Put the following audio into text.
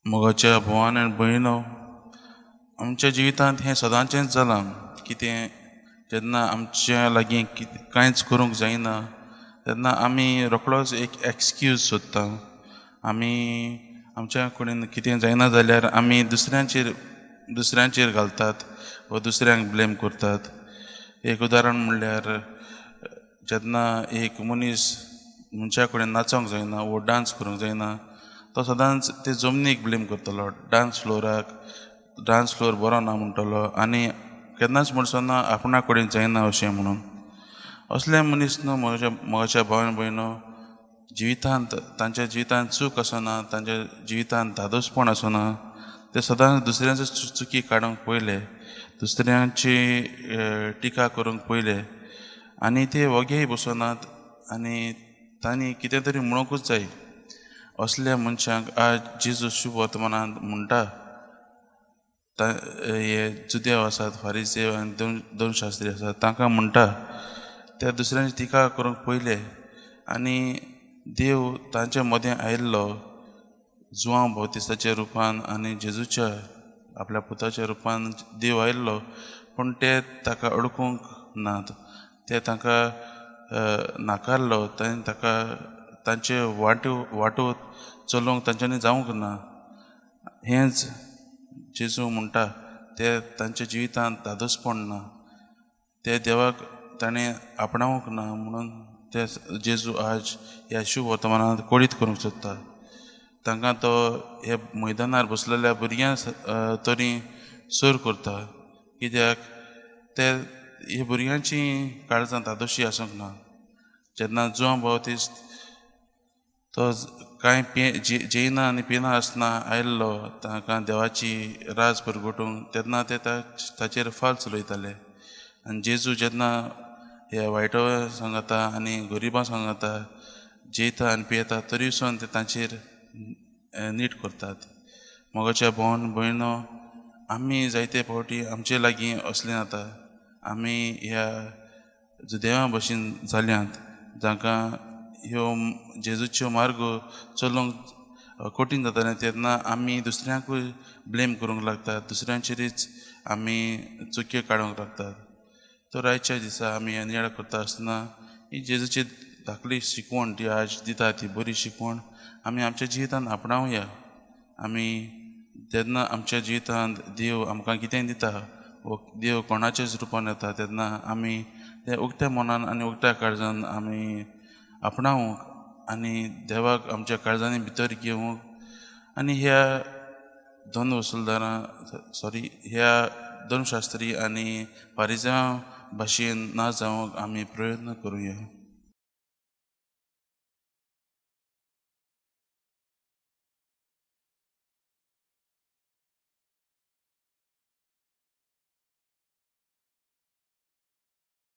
मोगाच्या भोवान आनी भयणो, आमच्या जिवितांत हें सदांचेंच जालां. कितें जेन्ना आमच्या लागीं कांयच करूंक जायना तेन्ना आमी रोखडोच एक एक्सक्यूज सोदता. आमी आमच्या कडेन कितें जायना जाल्यार आमी दुसऱ्यांचेर घालतात वा दुसऱ्यांक ब्लेम करतात. एक उदाहरण म्हणल्यार जेन्ना एक मनशा कडेन नाचोंक जायना वो डान्स करूंक जायना, तो सदांच ते जमनीक ब्लेम करतलो, डान्स फ्लोर बरो ना म्हणटलो आनी केन्नाच म्हणसोना आपणा कडेन जायना अशें म्हणून. असले मनीस न्हू मोगाच्या भावन भयणो, तांच्या जिवितांत चूक आसना, तांच्या जिवितांत धादोसपण आसना. ते सदांच दुसऱ्यांचो चुकी काडूंक पयले, दुसऱ्यांची टिका करूंक पयले आनी ते वगेय बसनात आनी तांणी कितें तरी म्हणूंकूच जाय. असल्या मनशांक आज जेजू शुभ वर्तमानांत म्हणटा, हे जुदेव आसात, फारिसेव आनी दोन शास्त्री आसात, तांकां म्हणटा ते दुसऱ्यांची टिका करूंक पयले आनी देव तांच्या मदें आयिल्लो जुआंव बावतिस्ताच्या रुपान आनी जेजूच्या आपल्या पुताच्या रुपान देव आयिल्लो, पूण ते ताका अडकूंक नात. ते तांकां नाकारलो, ताका तांचे वाटो चलोवंक तांच्यांनी जावंक ना. हेंच जेजू म्हणटा, ते तांच्या जिवितांत धादोसपण ना, ते देवाक ताणें आपणावंक ना. म्हणून ते जेजू आज ह्या शुभ वर्तमानांत कोडीत करूंक सोदता. तांकां तो हे मैदानार बसलेल्या भुरग्यां तरी सर करता, कित्याक ते हे भुरग्यांची काळजां धादोशी आसूंक ना. जेन्ना जुआंव बावतिस्त तो कांय जेयना आनी पिना आसतना आयिल्लो तांकां देवाची राज परगटूंक, तेन्ना ते ताचेर फाल चलयताले. आनी जेजू जेन्ना हे वायट सांगता आनी गरिबां सांगता जेयता आनी पियेता, तरी सून ते तांचेर नीट करतात. मोगाच्या भावन भयणो, आमी जायते फावटी आमचे लागीं असले जाता. आमी ह्या जुदेवा भशेन जाल्यांत, जांकां ह्यो जेजूच्यो मार्ग चलोवंक कठीण जातालें, तेन्ना आमी दुसऱ्यांकूय ब्लेम करूंक लागतात, दुसऱ्यांचेरच आमी चुक्यो काडूंक लागतात. तर आयच्या दिसा आमी हे नियाळ करता आसतना ही जेजूची धाकली शिकवण ती आज दिता, ती बरी शिकवण आमी आमच्या जिवितांत आपणावया. आमी जेन्ना आमच्या जिवितांत देव आमकां कितें दिता वो देव कोणाच्याच रुपान येता, तेन्ना आमी ते उक्त्या मनान आनी उक्त्या काळजान आमी आपणावंक आनी देवाक आमच्या काळजांनी भितर घेवंक आनी ह्या दोन शास्त्री आनी फारिजां भाशेन ना जावंक आमी प्रयत्न करुया.